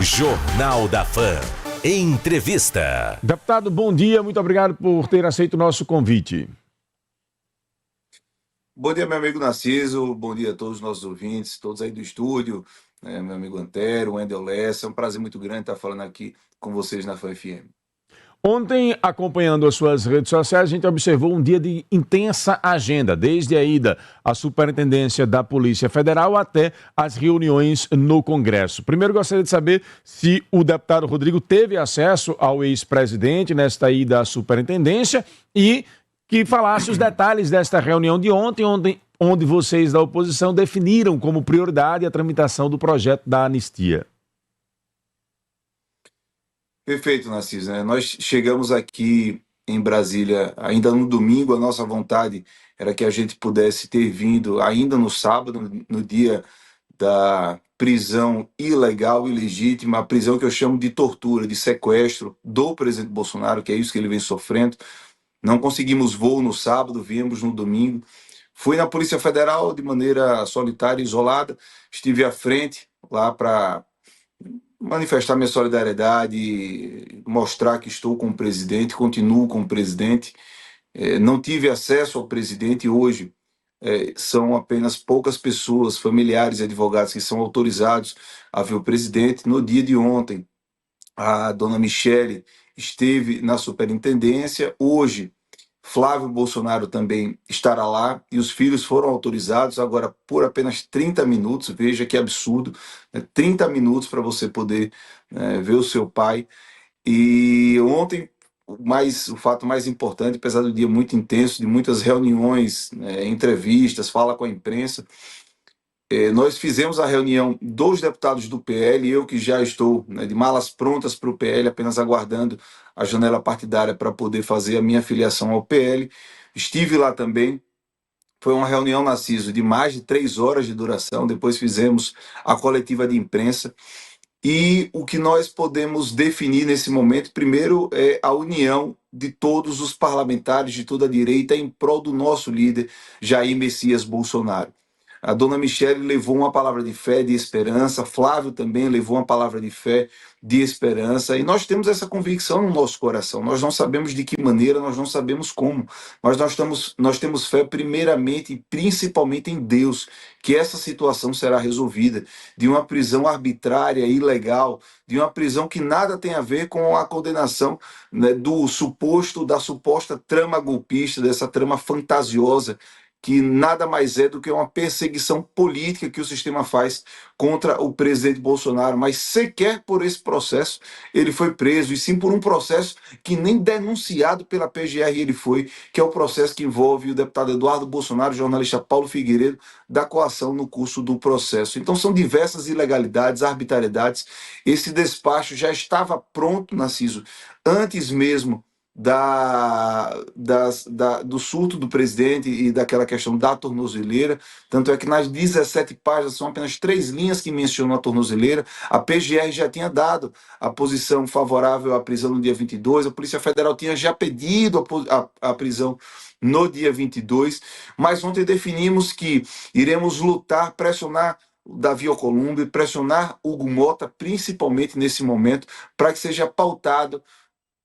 Jornal da Fã. Entrevista. Deputado, bom dia. Muito obrigado por ter aceito o nosso convite. Bom dia, meu amigo Narciso. Bom dia a todos os nossos ouvintes, todos aí do estúdio, meu amigo Antero, Wendel Lessa. É um prazer muito grande estar falando aqui com vocês na Fã FM. Ontem, acompanhando as suas redes sociais, a gente observou um dia de intensa agenda, desde a ida à Superintendência da Polícia Federal até as reuniões no Congresso. Primeiro, gostaria de saber se o deputado Rodrigo teve acesso ao ex-presidente nesta ida à Superintendência e que falasse os detalhes desta reunião de ontem, onde vocês da oposição definiram como prioridade a tramitação do projeto da anistia. Perfeito, Narciso. Nós chegamos aqui em Brasília ainda no domingo. A nossa vontade era que a gente pudesse ter vindo ainda no sábado, no dia da prisão ilegal, ilegítima, a prisão que eu chamo de tortura, de sequestro do presidente Bolsonaro, que é isso que ele vem sofrendo. Não conseguimos voo no sábado, viemos no domingo. Fui na Polícia Federal de maneira solitária, isolada. Estive à frente lá para manifestar minha solidariedade, mostrar que estou com o presidente, continuo com o presidente. Não tive acesso ao presidente hoje. São apenas poucas pessoas, familiares e advogados, que são autorizados a ver o presidente. No dia de ontem, a dona Michele esteve na superintendência. Hoje, Flávio Bolsonaro também estará lá e os filhos foram autorizados agora por apenas 30 minutos. Veja que absurdo, 30 minutos para você poder ver o seu pai. E ontem, o fato mais importante, apesar do dia muito intenso, de muitas reuniões, entrevistas, fala com a imprensa, nós fizemos a reunião dos deputados do PL, eu que já estou de malas prontas para o PL, apenas aguardando a janela partidária para poder fazer a minha filiação ao PL. Estive lá também. Foi uma reunião, Narciso, de mais de 3 horas de duração. Depois fizemos a coletiva de imprensa. E o que nós podemos definir nesse momento, primeiro, é a união de todos os parlamentares de toda a direita em prol do nosso líder, Jair Messias Bolsonaro. A dona Michele levou uma palavra de fé, de esperança. Flávio também levou uma palavra de fé, de esperança. E nós temos essa convicção no nosso coração. Nós não sabemos de que maneira, nós não sabemos como. Mas nós temos fé primeiramente e principalmente em Deus, que essa situação será resolvida. De uma prisão arbitrária, ilegal, de uma prisão que nada tem a ver com a condenação, da suposta trama golpista, dessa trama fantasiosa, que nada mais é do que uma perseguição política que o sistema faz contra o presidente Bolsonaro, mas sequer por esse processo ele foi preso, e sim por um processo que nem denunciado pela PGR ele foi, que é o processo que envolve o deputado Eduardo Bolsonaro, o jornalista Paulo Figueiredo, da coação no curso do processo. Então são diversas ilegalidades, arbitrariedades. Esse despacho já estava pronto, Narciso, antes mesmo do surto do presidente e daquela questão da tornozeleira. Tanto é que nas 17 páginas são apenas 3 linhas que mencionam a tornozeleira. A PGR já tinha dado a posição favorável à prisão no dia 22, a Polícia Federal tinha já pedido a prisão no dia 22, mas ontem definimos que iremos lutar, pressionar Davi Alcolumbre, pressionar Hugo Mota, principalmente nesse momento, para que seja pautado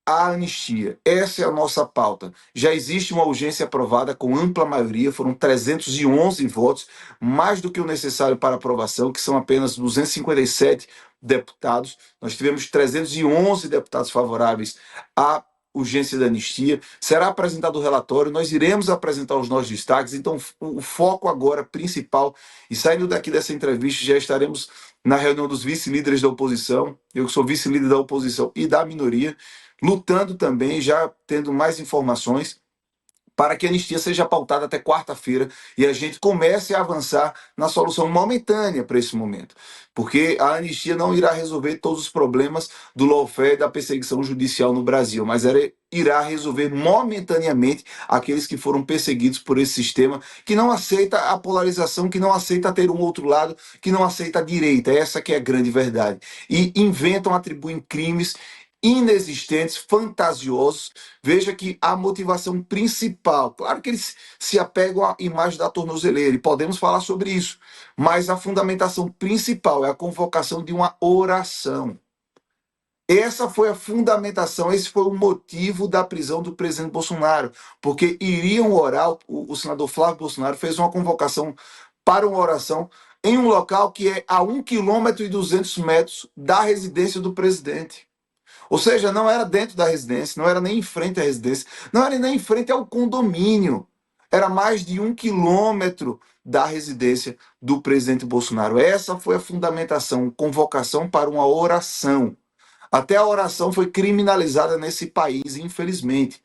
a anistia. Essa é a nossa pauta. Já existe uma urgência aprovada com ampla maioria, foram 311 votos, mais do que o necessário para aprovação, que são apenas 257 deputados. Nós tivemos 311 deputados favoráveis à urgência da anistia. Será apresentado o relatório, nós iremos apresentar os nossos destaques. Então, o foco agora principal, e saindo daqui dessa entrevista, já estaremos na reunião dos vice-líderes da oposição, eu que sou vice-líder da oposição e da minoria, lutando também, já tendo mais informações, para que a anistia seja pautada até quarta-feira e a gente comece a avançar na solução momentânea para esse momento. Porque a anistia não irá resolver todos os problemas do lawfare e da perseguição judicial no Brasil, mas ela irá resolver momentaneamente aqueles que foram perseguidos por esse sistema que não aceita a polarização, que não aceita ter um outro lado, que não aceita a direita. Essa que é a grande verdade. E inventam, atribuem crimes inexistentes, fantasiosos. Veja que a motivação principal, claro que eles se apegam à imagem da tornozeleira, e podemos falar sobre isso, mas a fundamentação principal é a convocação de uma oração. Essa foi a fundamentação, esse foi o motivo da prisão do presidente Bolsonaro, porque iriam orar, o senador Flávio Bolsonaro fez uma convocação para uma oração em um local que é a 1,2 km da residência do presidente. Ou seja, não era dentro da residência, não era nem em frente à residência, não era nem em frente ao condomínio. Era mais de 1 km da residência do presidente Bolsonaro. Essa foi a fundamentação, convocação para uma oração. Até a oração foi criminalizada nesse país, infelizmente.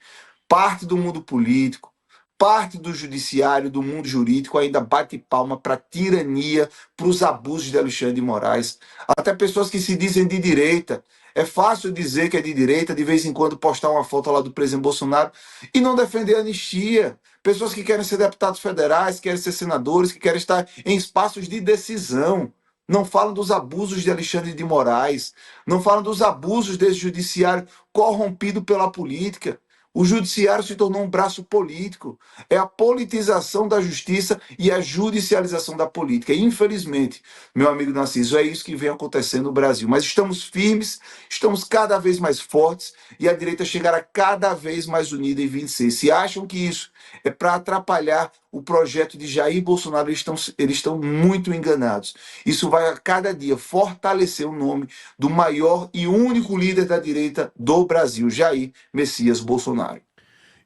Parte do mundo político, parte do judiciário, do mundo jurídico ainda bate palma para a tirania, para os abusos de Alexandre de Moraes. Até pessoas que se dizem de direita. É fácil dizer que é de direita, de vez em quando postar uma foto lá do presidente Bolsonaro e não defender a anistia. Pessoas que querem ser deputados federais, querem ser senadores, que querem estar em espaços de decisão. Não falam dos abusos de Alexandre de Moraes, não falam dos abusos desse judiciário corrompido pela política. O judiciário se tornou um braço político. É a politização da justiça e a judicialização da política. E, infelizmente, meu amigo Narciso, é isso que vem acontecendo no Brasil. Mas estamos firmes, estamos cada vez mais fortes e a direita chegará cada vez mais unida e vencer. Se acham que isso é para atrapalhar o projeto de Jair Bolsonaro, eles estão muito enganados. Isso vai a cada dia fortalecer o nome do maior e único líder da direita do Brasil, Jair Messias Bolsonaro.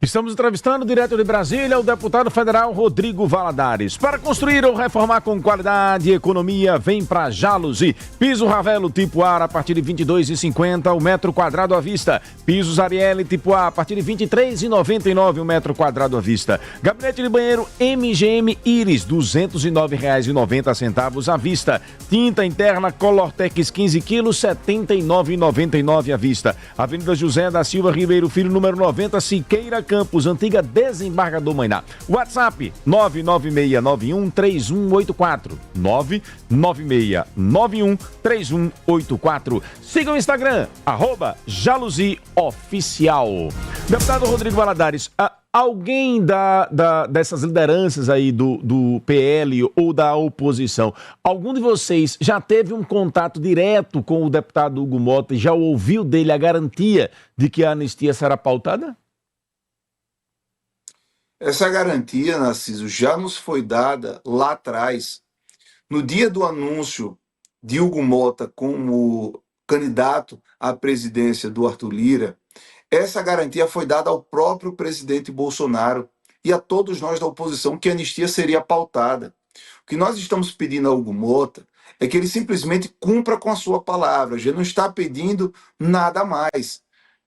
Estamos entrevistando direto de Brasília o deputado federal Rodrigo Valadares. Para construir ou reformar com qualidade e economia, vem para Jaluzi. Piso Ravelo tipo A partir de R$ 22,50 o metro quadrado à vista. Pisos Ariel tipo A partir de R$ 23,99 o metro quadrado à vista. Gabinete de banheiro MGM Iris, R$ 209,90 à vista. Tinta interna Colortex 15 quilos, R$ 79,99 à vista. Avenida José da Silva Ribeiro Filho, número 90, Siqueira Campos, antiga Desembargador Mainá. WhatsApp 996913184. 996913184. Siga o Instagram, @JaluziOficial. Deputado Rodrigo Valadares, alguém dessas lideranças aí do PL ou da oposição, algum de vocês já teve um contato direto com o deputado Hugo Mota e já ouviu dele a garantia de que a anistia será pautada? Essa garantia, Narciso, já nos foi dada lá atrás, no dia do anúncio de Hugo Mota como candidato à presidência do Arthur Lira. Essa garantia foi dada ao próprio presidente Bolsonaro e a todos nós da oposição que a anistia seria pautada. O que nós estamos pedindo a Hugo Mota é que ele simplesmente cumpra com a sua palavra. A gente não está pedindo nada mais.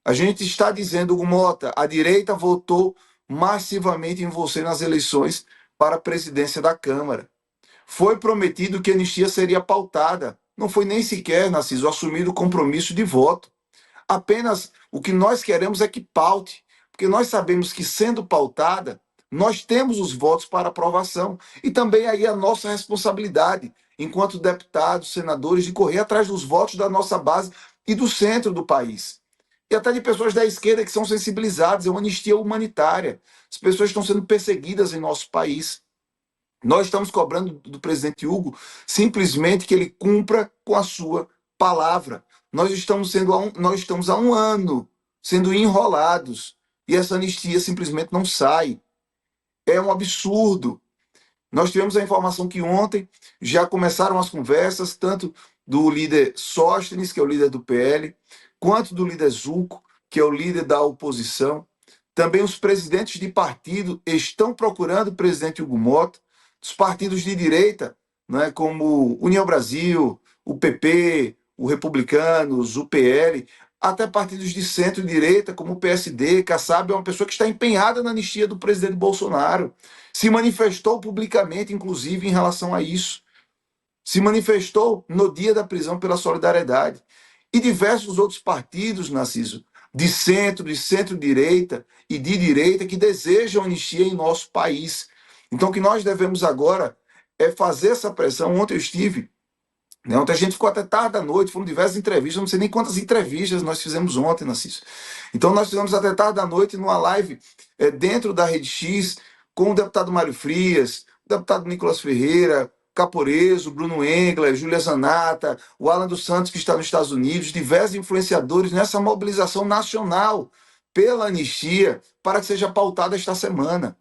A gente está dizendo, Hugo Mota, a direita votou massivamente em você nas eleições para a presidência da Câmara. Foi prometido que a anistia seria pautada. Não foi nem sequer, Narciso, assumido o compromisso de voto. Apenas o que nós queremos é que paute, porque nós sabemos que, sendo pautada, nós temos os votos para aprovação. E também aí a nossa responsabilidade, enquanto deputados, senadores, de correr atrás dos votos da nossa base e do centro do país. E até de pessoas da esquerda que são sensibilizadas, é uma anistia humanitária. As pessoas estão sendo perseguidas em nosso país. Nós estamos cobrando do presidente Hugo simplesmente que ele cumpra com a sua palavra. Nós estamos há um ano sendo enrolados e essa anistia simplesmente não sai. É um absurdo. Nós tivemos a informação que ontem já começaram as conversas, tanto do líder Sóstenes, que é o líder do PL, quanto do líder Zucco, que é o líder da oposição. Também os presidentes de partido estão procurando o presidente Hugo Mota, dos partidos de direita, né, como União Brasil, o PP, o Republicanos, o PL, até partidos de centro-direita, como o PSD. Kassab é uma pessoa que está empenhada na anistia do presidente Bolsonaro. Se manifestou publicamente, inclusive, em relação a isso. Se manifestou no dia da prisão pela solidariedade. E diversos outros partidos, Narciso, de centro-direita e de direita, que desejam anistia em nosso país. Então, o que nós devemos agora é fazer essa pressão. Ontem eu estive, né, ontem a gente ficou até tarde da noite, foram diversas entrevistas, não sei nem quantas entrevistas nós fizemos ontem, Narciso. Então, nós fizemos até tarde da noite numa live dentro da Rede X, com o deputado Mário Frias, o deputado Nicolas Ferreira, Caporeso, Bruno Engler, Júlia Zanata, o Alan dos Santos, que está nos Estados Unidos, diversos influenciadores nessa mobilização nacional pela anistia para que seja pautada esta semana.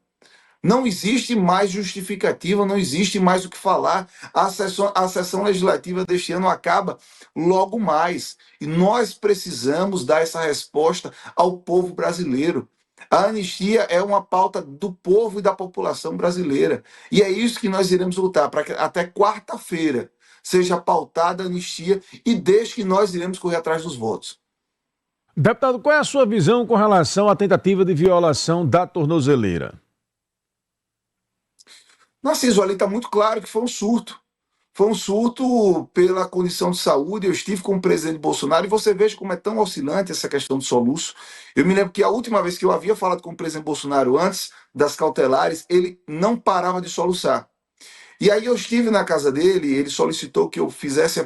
Não existe mais justificativa, não existe mais o que falar. A sessão legislativa deste ano acaba logo mais. E nós precisamos dar essa resposta ao povo brasileiro. A anistia é uma pauta do povo e da população brasileira. E é isso que nós iremos lutar, para que até quarta-feira seja pautada a anistia e desde que nós iremos correr atrás dos votos. Deputado, qual é a sua visão com relação à tentativa de violação da tornozeleira? Narciso, ali está muito claro que foi um surto. Foi um surto pela condição de saúde. Eu estive com o presidente Bolsonaro e você veja como é tão oscilante essa questão do soluço. Eu me lembro que a última vez que eu havia falado com o presidente Bolsonaro, antes das cautelares, ele não parava de soluçar. E aí eu estive na casa dele, ele solicitou que eu fizesse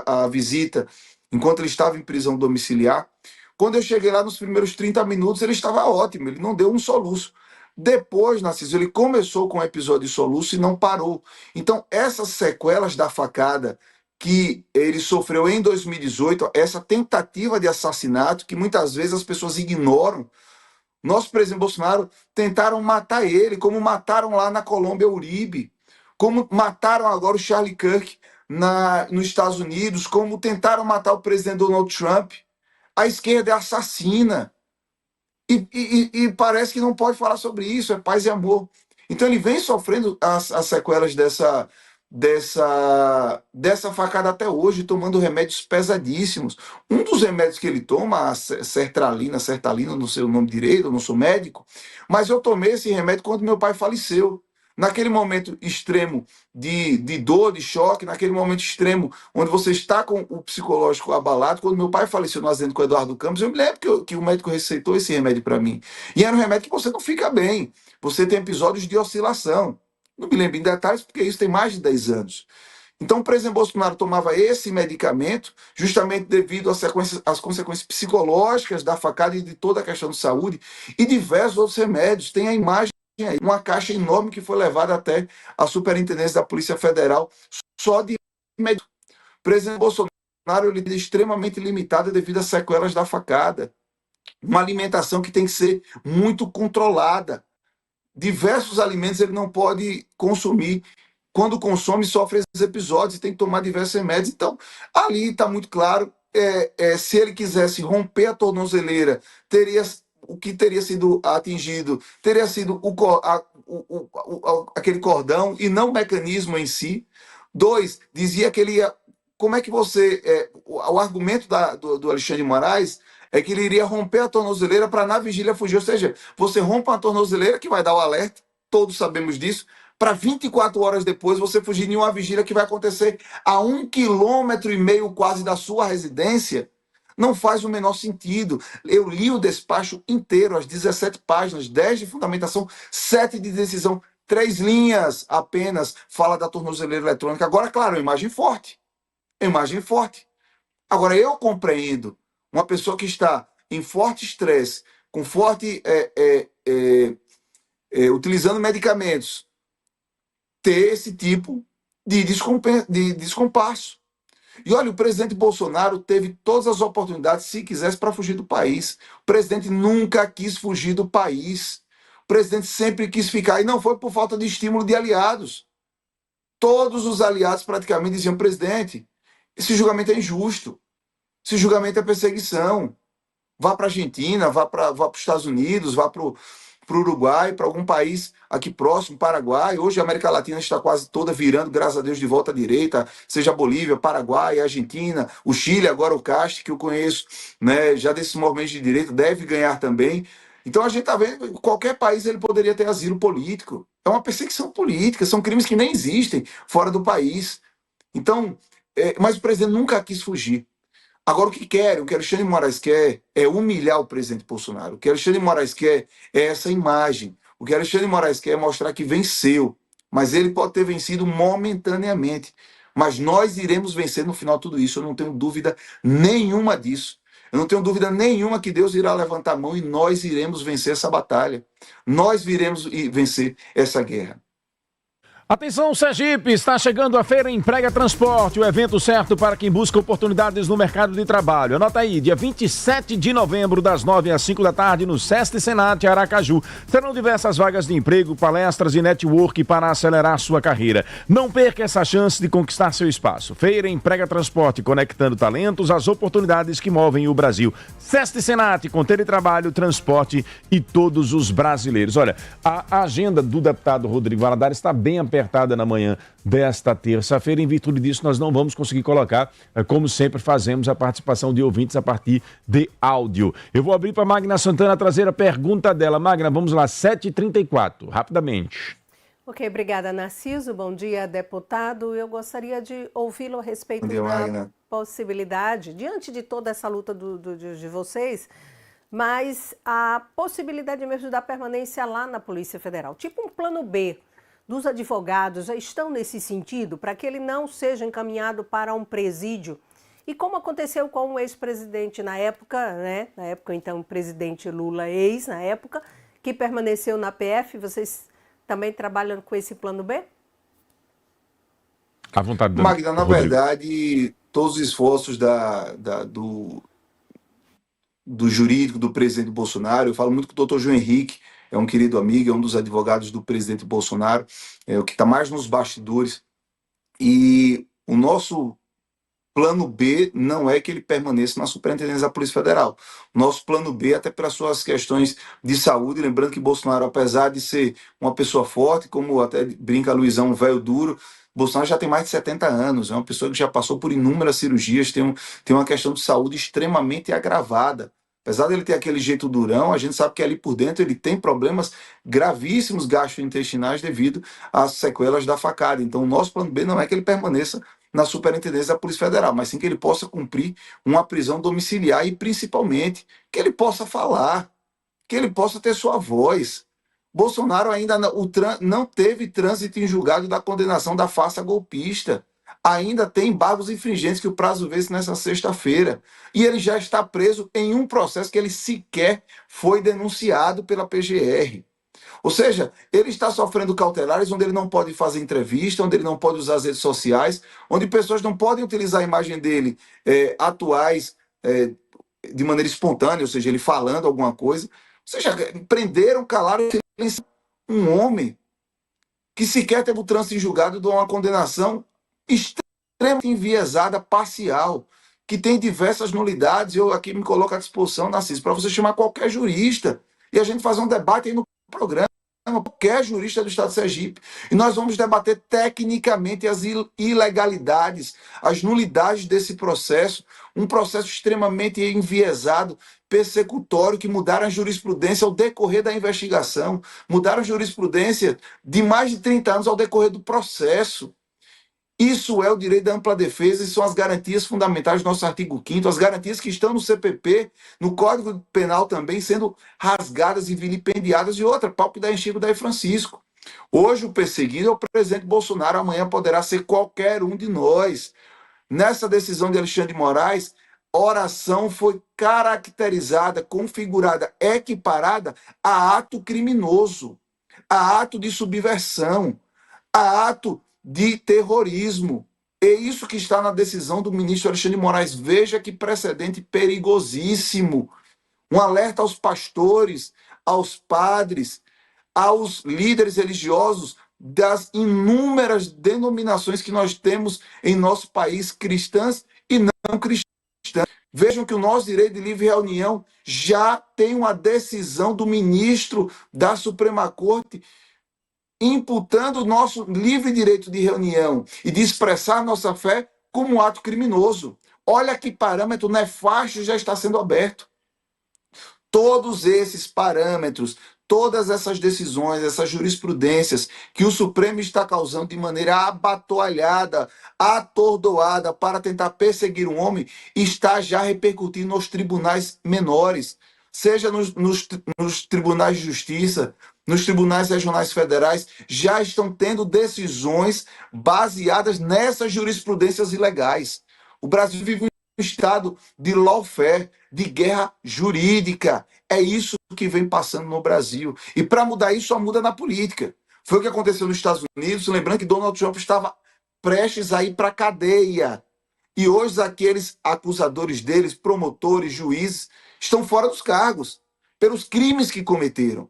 a visita enquanto ele estava em prisão domiciliar. Quando eu cheguei lá, nos primeiros 30 minutos, ele estava ótimo, ele não deu um soluço. Depois, Narciso, ele começou com o episódio de soluço e não parou. Então, essas sequelas da facada que ele sofreu em 2018, essa tentativa de assassinato, que muitas vezes as pessoas ignoram, nosso presidente Bolsonaro tentaram matar ele, como mataram lá na Colômbia Uribe, como mataram agora o Charlie Kirk nos Estados Unidos, como tentaram matar o presidente Donald Trump. A esquerda é assassina. E parece que não pode falar sobre isso, é paz e amor. Então ele vem sofrendo as sequelas dessa facada até hoje, tomando remédios pesadíssimos. Um dos remédios que ele toma, a sertralina, não sei o nome direito, eu não sou médico, mas eu tomei esse remédio quando meu pai faleceu. Naquele momento extremo de dor, de choque, naquele momento extremo onde você está com o psicológico abalado, quando meu pai faleceu no acidente com o Eduardo Campos, eu me lembro que o médico receitou esse remédio para mim. E era um remédio que você não fica bem, você tem episódios de oscilação. Não me lembro em detalhes, porque isso tem mais de 10 anos. Então, o presidente Bolsonaro tomava esse medicamento justamente devido às consequências psicológicas da facada e de toda a questão de saúde e diversos outros remédios. Tem a imagem aí, uma caixa enorme que foi levada até a Superintendência da Polícia Federal só de remédio. O presidente Bolsonaro ele é extremamente limitado devido às sequelas da facada. Uma alimentação que tem que ser muito controlada. Diversos alimentos ele não pode consumir. Quando consome, sofre esses episódios e tem que tomar diversos remédios. Então, ali está muito claro, se ele quisesse romper a tornozeleira, o que teria sido atingido teria sido aquele cordão e não o mecanismo em si. 2, dizia que ele ia... Como é que você... o argumento do Alexandre de Moraes é que ele iria romper a tornozeleira para na vigília fugir. Ou seja, você rompe uma tornozeleira que vai dar o alerta, todos sabemos disso, para 24 horas depois você fugir em uma vigília que vai acontecer a 1,5 km quase da sua residência. Não faz o menor sentido. Eu li o despacho inteiro, as 17 páginas, 10 de fundamentação, 7 de decisão, 3 linhas apenas fala da tornozeleira eletrônica. Agora, claro, é uma imagem forte. É uma imagem forte. Agora, eu compreendo uma pessoa que está em forte estresse, com forte... utilizando medicamentos, ter esse tipo de descompasso. E olha, o presidente Bolsonaro teve todas as oportunidades, se quisesse, para fugir do país. O presidente nunca quis fugir do país. O presidente sempre quis ficar, e não foi por falta de estímulo de aliados. Todos os aliados praticamente diziam: presidente, esse julgamento é injusto, esse julgamento é perseguição. Vá para a Argentina, vá para os Estados Unidos, vá para o Uruguai, para algum país aqui próximo, Paraguai. Hoje a América Latina está quase toda virando, graças a Deus, de volta à direita, seja Bolívia, Paraguai, Argentina, o Chile, agora o Castro, que eu conheço, né, já desses movimentos de direita, deve ganhar também. Então a gente está vendo que qualquer país ele poderia ter asilo político. É uma perseguição política, são crimes que nem existem fora do país. Então, mas o presidente nunca quis fugir. Agora, o que Alexandre de Moraes quer é humilhar o presidente Bolsonaro. O que Alexandre de Moraes quer é essa imagem. O que Alexandre de Moraes quer é mostrar que venceu. Mas ele pode ter vencido momentaneamente. Mas nós iremos vencer no final tudo isso. Eu não tenho dúvida nenhuma disso. Eu não tenho dúvida nenhuma que Deus irá levantar a mão e nós iremos vencer essa batalha. Nós iremos vencer essa guerra. Atenção, Sergipe, está chegando a Feira Emprega Transporte, o evento certo para quem busca oportunidades no mercado de trabalho. Anota aí, dia 27 de novembro, das 9 às 5 da tarde, no Sesc Senat Aracaju. Serão diversas vagas de emprego, palestras e network para acelerar sua carreira. Não perca essa chance de conquistar seu espaço. Feira Emprega Transporte, conectando talentos às oportunidades que movem o Brasil. Sesc Senat, com teletrabalho, transporte e todos os brasileiros. Olha, a agenda do deputado Rodrigo Valadares está bem apertada na manhã desta terça-feira. Em virtude disso, nós não vamos conseguir colocar, como sempre fazemos, a participação de ouvintes a partir de áudio. Eu vou abrir para a Magna Santana trazer a pergunta dela. Magna, vamos lá, 7h34, rapidamente. Ok, obrigada, Narciso. Bom dia, deputado. Eu gostaria de ouvi-lo a respeito da possibilidade, diante de toda essa luta de vocês, mas a possibilidade mesmo da permanência lá na Polícia Federal, tipo um plano B dos advogados, já estão nesse sentido, para que ele não seja encaminhado para um presídio. E como aconteceu com o ex-presidente na época, né? Na época, então, o presidente Lula, na época, que permaneceu na PF, vocês também trabalham com esse plano B? À vontade, Magda, na Rodrigo. verdade, todos os esforços do jurídico do presidente Bolsonaro, eu falo muito com o doutor João Henrique, é um querido amigo, é um dos advogados do presidente Bolsonaro, é o que está mais nos bastidores. E o nosso plano B não é que ele permaneça na Superintendência da Polícia Federal. Nosso plano B, até pelas suas questões de saúde, lembrando que Bolsonaro, apesar de ser uma pessoa forte, como até brinca Luizão, um velho duro, Bolsonaro já tem mais de 70 anos, é uma pessoa que já passou por inúmeras cirurgias, tem uma questão de saúde extremamente agravada. Apesar dele ter aquele jeito durão, a gente sabe que ali por dentro ele tem problemas gravíssimos gastrointestinais devido às sequelas da facada. Então, o nosso plano B não é que ele permaneça na Superintendência da Polícia Federal, mas sim que ele possa cumprir uma prisão domiciliar e, principalmente, que ele possa falar, que ele possa ter sua voz. Bolsonaro ainda não teve trânsito em julgado da condenação da farsa golpista. Ainda tem embargos infringentes que o prazo vence nessa sexta-feira. E ele já está preso em um processo que ele sequer foi denunciado pela PGR. Ou seja, ele está sofrendo cautelares onde ele não pode fazer entrevista, onde ele não pode usar as redes sociais, onde pessoas não podem utilizar a imagem dele atuais de maneira espontânea, ou seja, ele falando alguma coisa. Ou seja, prenderam, calaram um homem que sequer teve o trânsito em julgado de uma condenação extremamente enviesada, parcial, que tem diversas nulidades. Eu aqui me coloco à disposição, Narciso, para você chamar qualquer jurista e a gente fazer um debate aí no programa, qualquer jurista do Estado de Sergipe. E nós vamos debater tecnicamente as ilegalidades, as nulidades desse processo, um processo extremamente enviesado, persecutório, que mudaram a jurisprudência ao decorrer da investigação, mudaram a jurisprudência de mais de 30 anos ao decorrer do processo. Isso é o direito da ampla defesa e são as garantias fundamentais do nosso artigo 5º, as garantias que estão no CPP, no Código Penal também, sendo rasgadas e vilipendiadas. E outra, palco da Chico Daí Francisco. Hoje o perseguido é o presidente Bolsonaro, amanhã poderá ser qualquer um de nós. Nessa decisão de Alexandre de Moraes, oração foi caracterizada, configurada, equiparada a ato criminoso, a ato de subversão, a ato de terrorismo. É isso que está na decisão do ministro Alexandre de Moraes. Veja que precedente perigosíssimo. Um alerta aos pastores, aos padres, aos líderes religiosos das inúmeras denominações que nós temos em nosso país, cristãs e não cristãs. Vejam que o nosso direito de livre reunião já tem uma decisão do ministro da Suprema Corte imputando o nosso livre direito de reunião e de expressar nossa fé como um ato criminoso. Olha que parâmetro nefasto já está sendo aberto. Todos esses parâmetros, todas essas decisões, essas jurisprudências que o Supremo está causando de maneira abatoalhada, atordoada para tentar perseguir um homem, está já repercutindo nos tribunais menores, seja nos tribunais de justiça, nos tribunais regionais federais, já estão tendo decisões baseadas nessas jurisprudências ilegais. O Brasil vive um estado de lawfare, de guerra jurídica. É isso que vem passando no Brasil. E para mudar isso, só muda na política. Foi o que aconteceu nos Estados Unidos, lembrando que Donald Trump estava prestes a ir para a cadeia. E hoje aqueles acusadores deles, promotores, juízes, estão fora dos cargos pelos crimes que cometeram,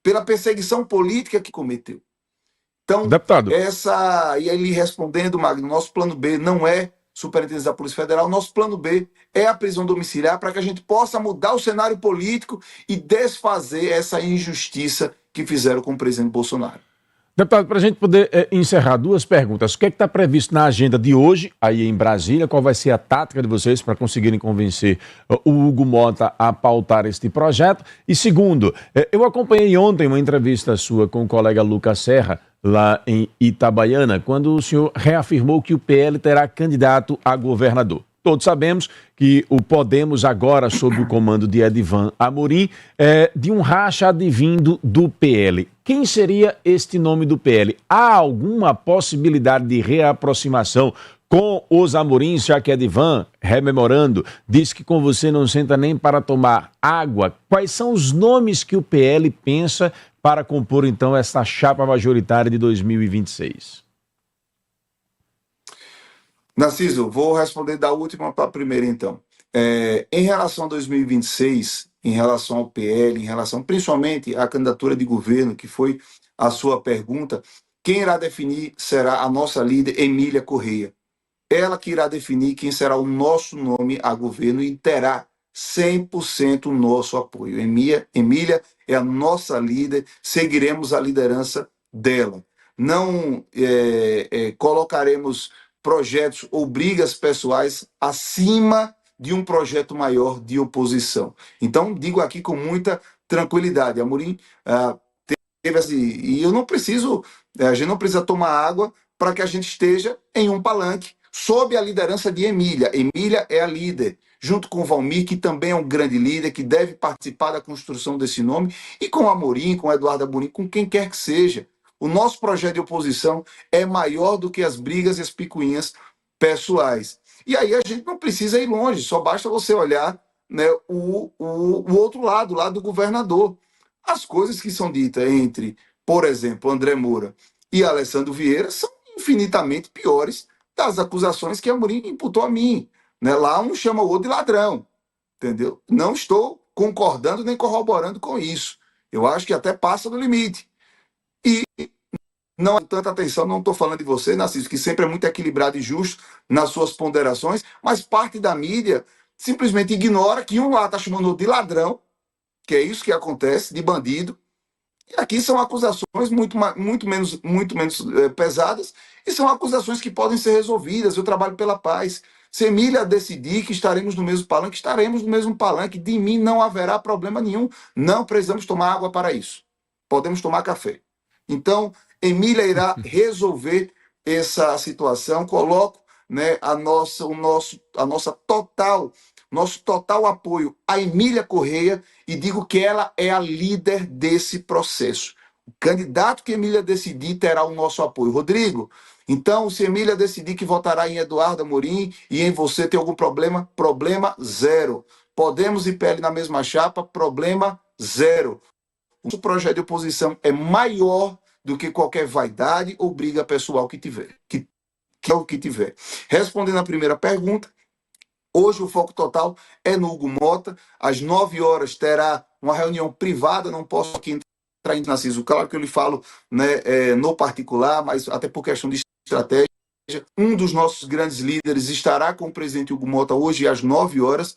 pela perseguição política que cometeu. Então, deputado, e ele respondendo, Magno, nosso plano B não é superintendência da Polícia Federal, nosso plano B é a prisão domiciliar para que a gente possa mudar o cenário político e desfazer essa injustiça que fizeram com o presidente Bolsonaro. Deputado, para a gente poder encerrar, duas perguntas. O que é que está previsto na agenda de hoje, aí em Brasília? Qual vai ser a tática de vocês para conseguirem convencer o Hugo Mota a pautar este projeto? E segundo, eu acompanhei ontem uma entrevista sua com o colega Lucas Serra, lá em Itabaiana, quando o senhor reafirmou que o PL terá candidato a governador. Todos sabemos que o Podemos, agora sob o comando de Edivan Amorim, é de um racha advindo do PL. Quem seria este nome do PL? Há alguma possibilidade de reaproximação com os Amorins, já que Edivan, rememorando, disse que com você não senta nem para tomar água? Quais são os nomes que o PL pensa para compor, então, essa chapa majoritária de 2026? Narciso, vou responder da última para a primeira, então. Em relação a 2026, em relação ao PL, em relação principalmente à candidatura de governo, que foi a sua pergunta, quem irá definir será a nossa líder, Emília Correia. Ela que irá definir quem será o nosso nome a governo e terá 100% o nosso apoio. Emília é a nossa líder, seguiremos a liderança dela. Não colocaremos projetos ou brigas pessoais acima de um projeto maior de oposição. Então, digo aqui com muita tranquilidade, Amorim teve assim, e eu não preciso, a gente não precisa tomar água para que a gente esteja em um palanque sob a liderança de Emília. Emília é a líder, junto com o Valmir, que também é um grande líder, que deve participar da construção desse nome, e com Amorim, com Eduardo Amorim, com quem quer que seja. O nosso projeto de oposição é maior do que as brigas e as picuinhas pessoais. E aí a gente não precisa ir longe, só basta você olhar, né, o outro lado, o lado do governador. As coisas que são ditas entre, por exemplo, André Moura e Alessandro Vieira são infinitamente piores das acusações que Amorim imputou a mim. Né? Lá um chama o outro de ladrão, entendeu? Não estou concordando nem corroborando com isso. Eu acho que até passa do limite. E não há tanta atenção, não estou falando de você, Narciso, que sempre é muito equilibrado e justo nas suas ponderações, mas parte da mídia simplesmente ignora que um lá está chamando de ladrão, que é isso que acontece, de bandido, e aqui são acusações muito menos pesadas, e são acusações que podem ser resolvidas. Eu trabalho pela paz. Se Emília decidir que estaremos no mesmo palanque, estaremos no mesmo palanque. De mim não haverá problema nenhum. Não precisamos tomar água para isso. Podemos tomar café. Então, Emília irá resolver essa situação. Coloco, né, nosso total apoio a Emília Correia e digo que ela é a líder desse processo. O candidato que Emília decidir terá o nosso apoio. Rodrigo, então, se Emília decidir que votará em Eduardo Amorim e em você tem algum problema, problema zero. Podemos ir PL na mesma chapa, problema zero. O nosso projeto de oposição é maior do que qualquer vaidade ou briga pessoal que tiver. Que é o que tiver. Respondendo à primeira pergunta, hoje o foco total é no Hugo Mota. Às 9 horas terá uma reunião privada, não posso aqui entrar em Narciso. Claro que eu lhe falo, né, no particular, mas até por questão de estratégia. Um dos nossos grandes líderes estará com o presidente Hugo Mota hoje às 9 horas,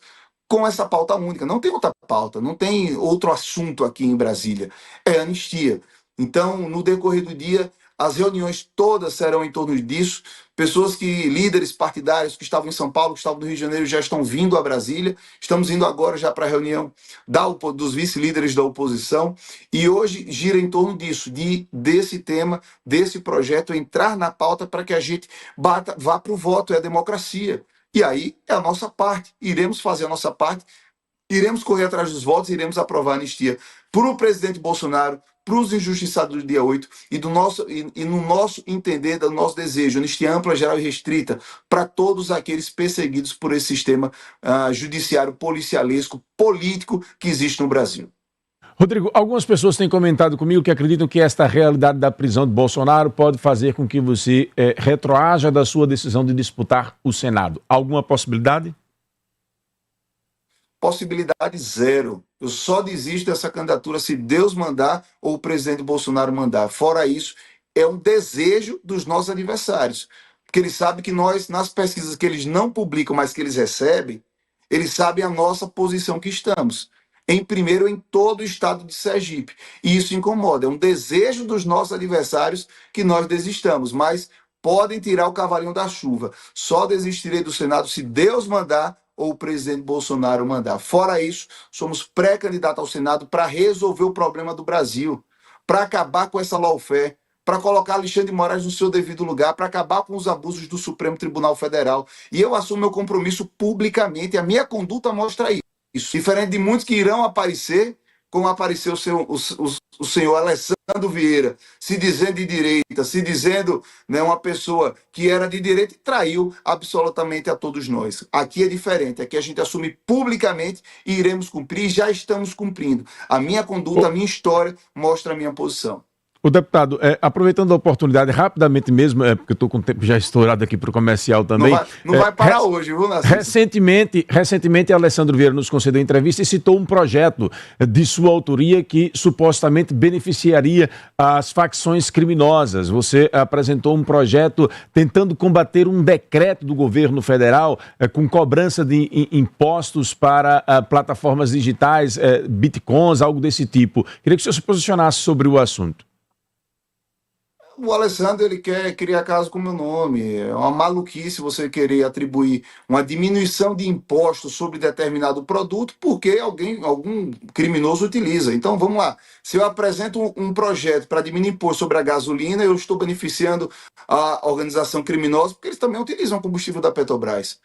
com essa pauta única. Não tem outra pauta, não tem outro assunto aqui em Brasília. É anistia. Então, no decorrer do dia, as reuniões todas serão em torno disso. Pessoas líderes partidários que estavam em São Paulo, que estavam no Rio de Janeiro, já estão vindo a Brasília. Estamos indo agora já para a reunião dos vice-líderes da oposição. E hoje gira em torno disso, desse tema, desse projeto, entrar na pauta para que a gente vá para o voto, é a democracia. E aí é a nossa parte. Iremos fazer a nossa parte, iremos correr atrás dos votos, iremos aprovar a anistia para o presidente Bolsonaro, para os injustiçados do dia 8 e no nosso entender, do nosso desejo, anistia ampla, geral e restrita para todos aqueles perseguidos por esse sistema judiciário policialesco, político que existe no Brasil. Rodrigo, algumas pessoas têm comentado comigo que acreditam que esta realidade da prisão de Bolsonaro pode fazer com que você retroaja da sua decisão de disputar o Senado. Alguma possibilidade? Possibilidade zero. Eu só desisto dessa candidatura se Deus mandar ou o presidente Bolsonaro mandar. Fora isso, é um desejo dos nossos adversários. Porque eles sabem que nós, nas pesquisas que eles não publicam, mas que eles recebem, eles sabem a nossa posição que estamos. Em primeiro, em todo o estado de Sergipe. E isso incomoda. É um desejo dos nossos adversários que nós desistamos. Mas podem tirar o cavalinho da chuva. Só desistirei do Senado se Deus mandar ou o presidente Bolsonaro mandar. Fora isso, somos pré-candidatos ao Senado para resolver o problema do Brasil, para acabar com essa lawfare, para colocar Alexandre de Moraes no seu devido lugar, para acabar com os abusos do Supremo Tribunal Federal. E eu assumo meu compromisso publicamente, a minha conduta mostra isso. Diferente de muitos que irão aparecer, como apareceu o senhor Alessandro Vieira, se dizendo de direita, se dizendo, né, uma pessoa que era de direita e traiu absolutamente a todos nós. Aqui é diferente, aqui a gente assume publicamente e iremos cumprir, e já estamos cumprindo. A minha conduta, a minha história mostra a minha posição. O deputado, aproveitando a oportunidade, rapidamente mesmo, porque eu estou com o tempo já estourado aqui para o comercial também. Não vai parar hoje, viu, Narciso? Recentemente, Alessandro Vieira nos concedeu entrevista e citou um projeto de sua autoria que supostamente beneficiaria as facções criminosas. Você apresentou um projeto tentando combater um decreto do governo federal com cobrança de impostos para plataformas digitais, bitcoins, algo desse tipo. Queria que o senhor se posicionasse sobre o assunto. O Alessandro, ele quer criar caso com o meu nome. É uma maluquice você querer atribuir uma diminuição de impostos sobre determinado produto porque algum criminoso utiliza. Então, vamos lá. Se eu apresento um projeto para diminuir imposto sobre a gasolina, eu estou beneficiando a organização criminosa porque eles também utilizam o combustível da Petrobras.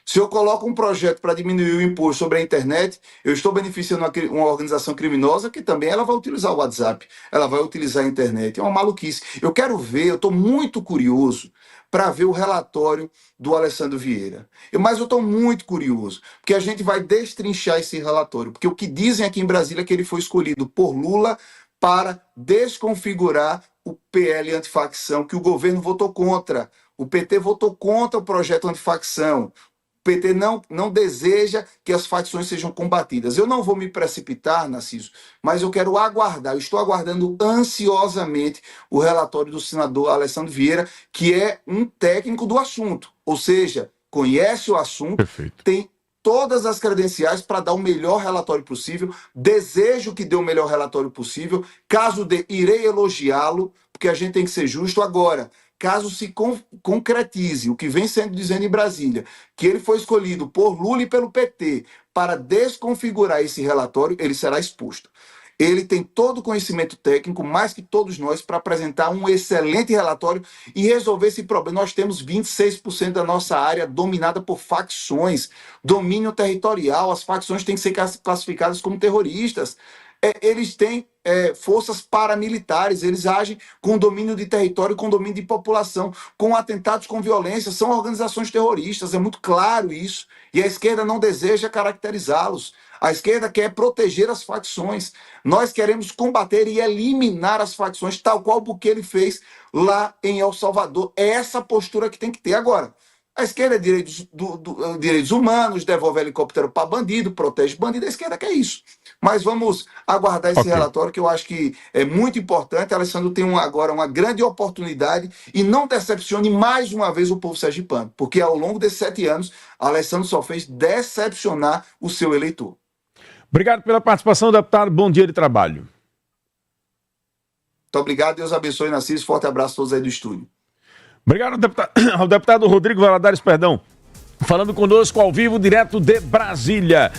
Se eu coloco um projeto para diminuir o imposto sobre a internet, eu estou beneficiando uma organização criminosa que também ela vai utilizar o WhatsApp, ela vai utilizar a internet. É uma maluquice. Eu quero ver, eu estou muito curioso para ver o relatório do Alessandro Vieira. Mas eu estou muito curioso, porque a gente vai destrinchar esse relatório. Porque o que dizem aqui em Brasília é que ele foi escolhido por Lula para desconfigurar o PL antifacção, que o governo votou contra. O PT votou contra o projeto antifacção. O PT não deseja que as facções sejam combatidas. Eu não vou me precipitar, Narciso, mas eu quero aguardar, eu estou aguardando ansiosamente o relatório do senador Alessandro Vieira, que é um técnico do assunto, ou seja, conhece o assunto, Perfeito. Tem todas as credenciais para dar o melhor relatório possível, desejo que dê o melhor relatório possível, caso dê, irei elogiá-lo, porque a gente tem que ser justo agora. Caso se concretize o que vem sendo dizendo em Brasília, que ele foi escolhido por Lula e pelo PT para desconfigurar esse relatório, ele será exposto. Ele tem todo o conhecimento técnico, mais que todos nós, para apresentar um excelente relatório e resolver esse problema. Nós temos 26% da nossa área dominada por facções, domínio territorial, as facções têm que ser classificadas como terroristas. Eles têm forças paramilitares, eles agem com domínio de território, com domínio de população, com atentados com violência, são organizações terroristas, é muito claro isso. E a esquerda não deseja caracterizá-los. A esquerda quer proteger as facções. Nós queremos combater e eliminar as facções, tal qual o Bukele fez lá em El Salvador. É essa postura que tem que ter agora. A esquerda é direitos humanos, devolve helicóptero para bandido, protege bandido. A esquerda quer isso. Mas vamos aguardar esse relatório, que eu acho que é muito importante. Alessandro tem agora uma grande oportunidade e não decepcione mais uma vez o povo sergipano, porque ao longo desses 7 anos, Alessandro só fez decepcionar o seu eleitor. Obrigado pela participação, deputado. Bom dia de trabalho. Muito obrigado. Deus abençoe, Narciso. Forte abraço a todos aí do estúdio. Obrigado ao deputado Rodrigo Valadares, falando conosco ao vivo, direto de Brasília.